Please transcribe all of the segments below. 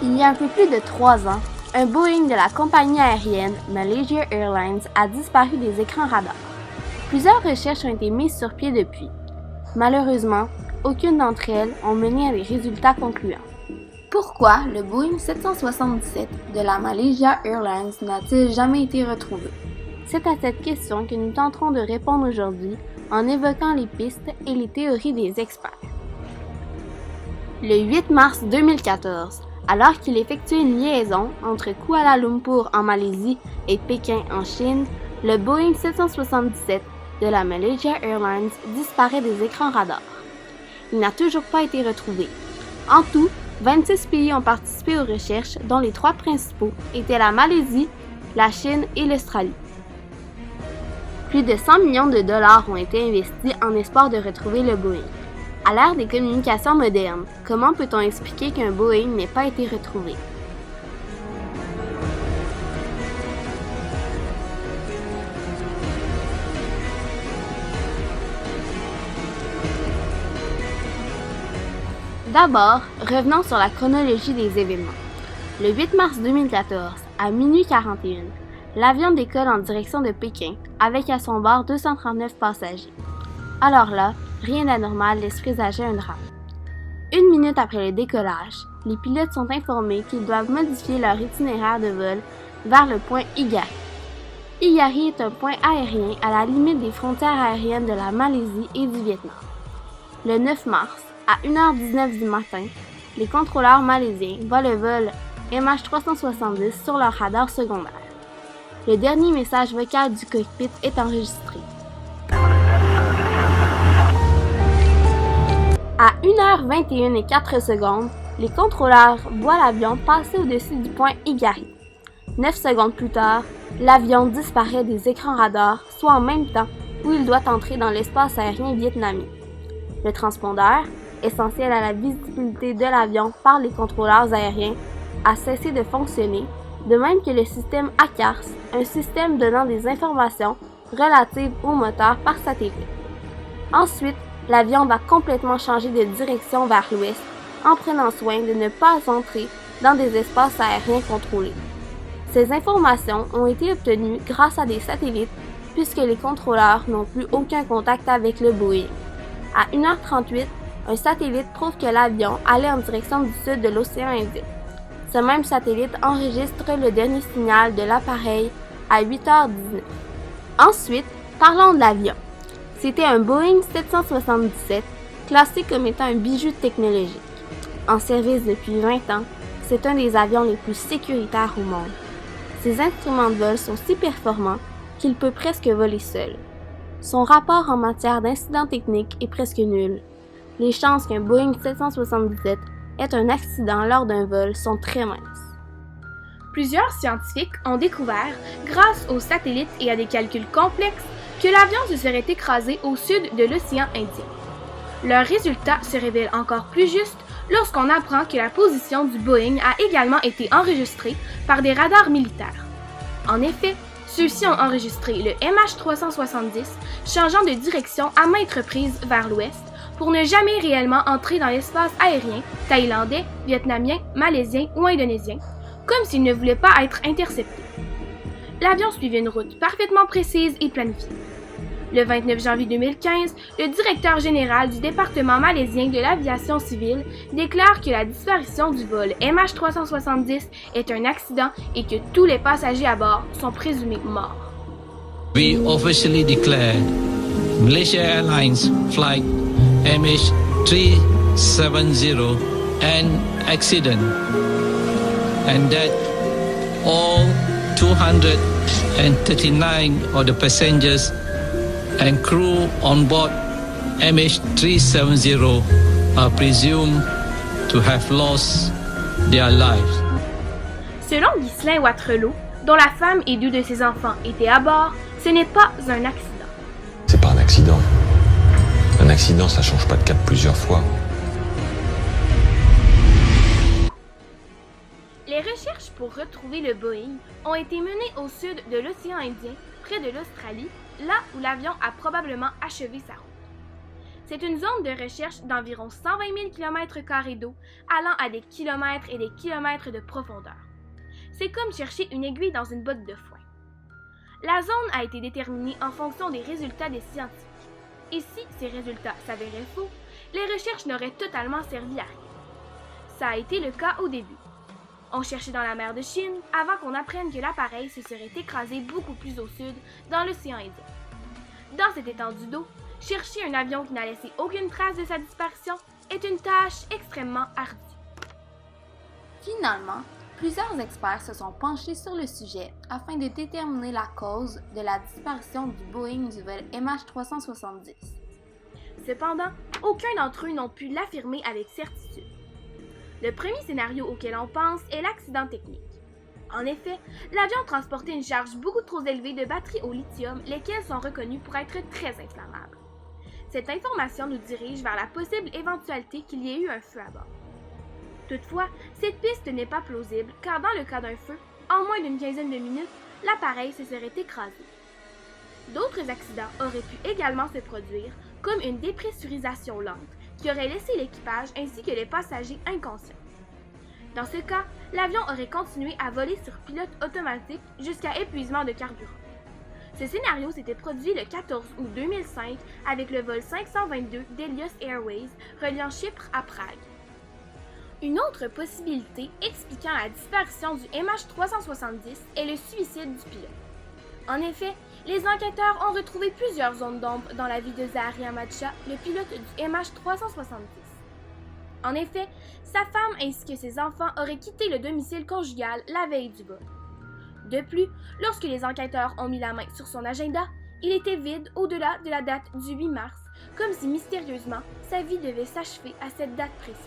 Il y a un peu plus de 3 ans, un Boeing de la compagnie aérienne Malaysia Airlines a disparu des écrans radars. Plusieurs recherches ont été mises sur pied depuis. Malheureusement, aucune d'entre elles ont mené à des résultats concluants. Pourquoi le Boeing 777 de la Malaysia Airlines n'a-t-il jamais été retrouvé? C'est à cette question que nous tenterons de répondre aujourd'hui en évoquant les pistes et les théories des experts. Le 8 mars 2014, alors qu'il effectuait une liaison entre Kuala Lumpur en Malaisie et Pékin en Chine, le Boeing 777 de la Malaysia Airlines disparaît des écrans radars. Il n'a toujours pas été retrouvé. En tout, 26 pays ont participé aux recherches, dont les 3 principaux étaient la Malaisie, la Chine et l'Australie. Plus de 100 millions de dollars ont été investis en espoir de retrouver le Boeing. À l'ère des communications modernes, comment peut-on expliquer qu'un Boeing n'ait pas été retrouvé? D'abord, revenons sur la chronologie des événements. Le 8 mars 2014, à minuit 41, l'avion décolle en direction de Pékin avec à son bord 239 passagers. Alors là, rien d'anormal laisse présager un drame. 1 minute après le décollage, les pilotes sont informés qu'ils doivent modifier leur itinéraire de vol vers le point Igari. Igari est un point aérien à la limite des frontières aériennes de la Malaisie et du Vietnam. Le 9 mars, à 1h19 du matin, les contrôleurs malaisiens voient le vol MH370 sur leur radar secondaire. Le dernier message vocal du cockpit est enregistré. À 1h21:04, les contrôleurs voient l'avion passer au-dessus du point Igari. 9 secondes plus tard, l'avion disparaît des écrans radars, soit en même temps où il doit entrer dans l'espace aérien vietnamien. Le transpondeur, essentiel à la visibilité de l'avion par les contrôleurs aériens, a cessé de fonctionner, de même que le système ACARS, un système donnant des informations relatives au moteur par satellite. Ensuite, l'avion va complètement changer de direction vers l'ouest en prenant soin de ne pas entrer dans des espaces aériens contrôlés. Ces informations ont été obtenues grâce à des satellites puisque les contrôleurs n'ont plus aucun contact avec le Boeing. À 1h38, un satellite prouve que l'avion allait en direction du sud de l'océan Indien. Ce même satellite enregistre le dernier signal de l'appareil à 8h19. Ensuite, parlons de l'avion. C'était un Boeing 777, classé comme étant un bijou technologique. En service depuis 20 ans, c'est un des avions les plus sécuritaires au monde. Ses instruments de vol sont si performants qu'il peut presque voler seul. Son rapport en matière d'incidents techniques est presque nul. Les chances qu'un Boeing 777 ait un accident lors d'un vol sont très minces. Plusieurs scientifiques ont découvert, grâce aux satellites et à des calculs complexes, que l'avion se serait écrasé au sud de l'océan Indien. Leurs résultats se révèlent encore plus justes lorsqu'on apprend que la position du Boeing a également été enregistrée par des radars militaires. En effet, ceux-ci ont enregistré le MH370 changeant de direction à maintes reprises vers l'ouest pour ne jamais réellement entrer dans l'espace aérien thaïlandais, vietnamien, malaisien ou indonésien, comme s'il ne voulait pas être intercepté. L'avion suivait une route parfaitement précise et planifiée. Le 29 janvier 2015, le directeur général du département malaisien de l'aviation civile déclare que la disparition du vol MH370 est un accident et que tous les passagers à bord sont présumés morts. We officially declared Malaysia Airlines flight MH370 an accident and that all 239 of the passengers and crew on board MH370 are presumed to have lost their lives. Selon Ghislain Watrelot, dont la femme et 2 de ses enfants étaient à bord, ce n'est pas un accident. C'est pas un accident. Un accident, ça change pas de cap plusieurs fois. Les recherches pour retrouver le Boeing ont été menées au sud de l'océan Indien, près de l'Australie, là où l'avion a probablement achevé sa route. C'est une zone de recherche d'environ 120 000 km² d'eau, allant à des kilomètres et des kilomètres de profondeur. C'est comme chercher une aiguille dans une botte de foin. La zone a été déterminée en fonction des résultats des scientifiques. Et si ces résultats s'avéraient faux, les recherches n'auraient totalement servi à rien. Ça a été le cas au début. On cherchait dans la mer de Chine avant qu'on apprenne que l'appareil se serait écrasé beaucoup plus au sud, dans l'océan Indien. Dans cette étendue d'eau, chercher un avion qui n'a laissé aucune trace de sa disparition est une tâche extrêmement ardue. Finalement, plusieurs experts se sont penchés sur le sujet afin de déterminer la cause de la disparition du Boeing du vol MH370. Cependant, aucun d'entre eux n'ont pu l'affirmer avec certitude. Le premier scénario auquel on pense est l'accident technique. En effet, l'avion transportait une charge beaucoup trop élevée de batteries au lithium, lesquelles sont reconnues pour être très inflammables. Cette information nous dirige vers la possible éventualité qu'il y ait eu un feu à bord. Toutefois, cette piste n'est pas plausible car dans le cas d'un feu, en moins d'une quinzaine de minutes, l'appareil se serait écrasé. D'autres accidents auraient pu également se produire, comme une dépressurisation lente, qui aurait laissé l'équipage ainsi que les passagers inconscients. Dans ce cas, l'avion aurait continué à voler sur pilote automatique jusqu'à épuisement de carburant. Ce scénario s'était produit le 14 août 2005 avec le vol 522 d'Elios Airways reliant Chypre à Prague. Une autre possibilité expliquant la disparition du MH370 est le suicide du pilote. En effet, les enquêteurs ont retrouvé plusieurs zones d'ombre dans la vie de Zahari Ahmad-Shah, le pilote du MH370. En effet, sa femme ainsi que ses enfants auraient quitté le domicile conjugal la veille du vol. De plus, lorsque les enquêteurs ont mis la main sur son agenda, il était vide au-delà de la date du 8 mars, comme si mystérieusement sa vie devait s'achever à cette date précise.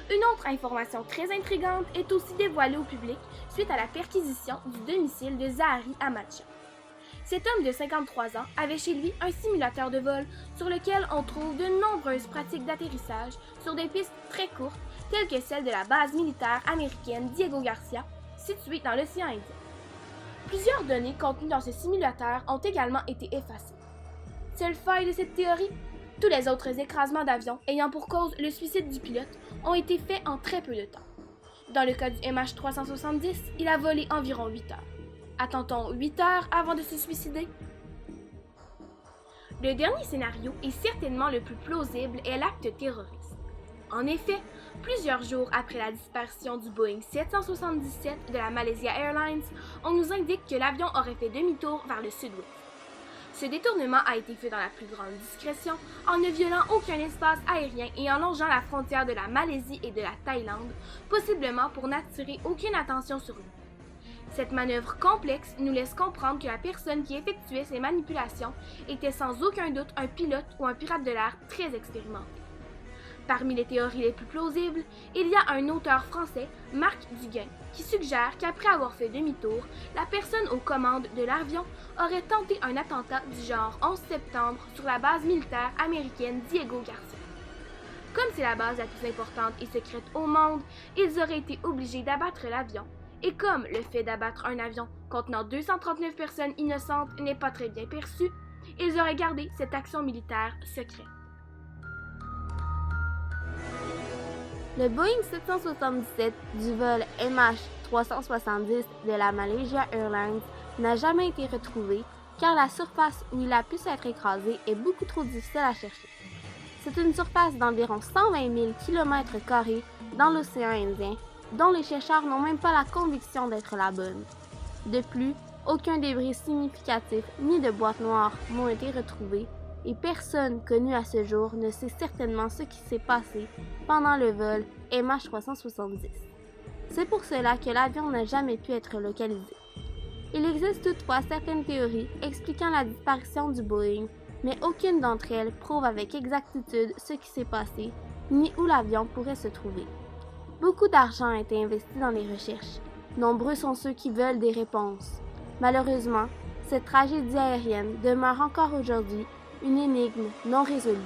Une autre information très intrigante est aussi dévoilée au public suite à la perquisition du domicile de Zahari Ahmad-Shah. Cet homme de 53 ans avait chez lui un simulateur de vol sur lequel on trouve de nombreuses pratiques d'atterrissage sur des pistes très courtes telles que celle de la base militaire américaine Diego Garcia, située dans l'océan Indien. Plusieurs données contenues dans ce simulateur ont également été effacées. Seule faille de cette théorie, tous les autres écrasements d'avions ayant pour cause le suicide du pilote ont été faits en très peu de temps. Dans le cas du MH370, il a volé environ 8 heures. Attend-on 8 heures avant de se suicider? Le dernier scénario est certainement le plus plausible et l'acte terroriste. En effet, plusieurs jours après la disparition du Boeing 777 de la Malaysia Airlines, on nous indique que l'avion aurait fait demi-tour vers le sud-ouest. Ce détournement a été fait dans la plus grande discrétion, en ne violant aucun espace aérien et en longeant la frontière de la Malaisie et de la Thaïlande, possiblement pour n'attirer aucune attention sur lui. Cette manœuvre complexe nous laisse comprendre que la personne qui effectuait ces manipulations était sans aucun doute un pilote ou un pirate de l'air très expérimenté. Parmi les théories les plus plausibles, il y a un auteur français, Marc Duguin, qui suggère qu'après avoir fait demi-tour, la personne aux commandes de l'avion aurait tenté un attentat du genre 11 septembre sur la base militaire américaine Diego Garcia. Comme c'est la base la plus importante et secrète au monde, ils auraient été obligés d'abattre l'avion. Et comme le fait d'abattre un avion contenant 239 personnes innocentes n'est pas très bien perçu, ils auraient gardé cette action militaire secrète. Le Boeing 777 du vol MH370 de la Malaysia Airlines n'a jamais été retrouvé car la surface où il a pu s'être écrasé est beaucoup trop difficile à chercher. C'est une surface d'environ 120 000 km² dans l'océan Indien, dont les chercheurs n'ont même pas la conviction d'être la bonne. De plus, aucun débris significatif ni de boîte noire n'ont été retrouvés et personne connu à ce jour ne sait certainement ce qui s'est passé pendant le vol MH370. C'est pour cela que l'avion n'a jamais pu être localisé. Il existe toutefois certaines théories expliquant la disparition du Boeing, mais aucune d'entre elles prouve avec exactitude ce qui s'est passé, ni où l'avion pourrait se trouver. Beaucoup d'argent a été investi dans les recherches. Nombreux sont ceux qui veulent des réponses. Malheureusement, cette tragédie aérienne demeure encore aujourd'hui une énigme non résolue.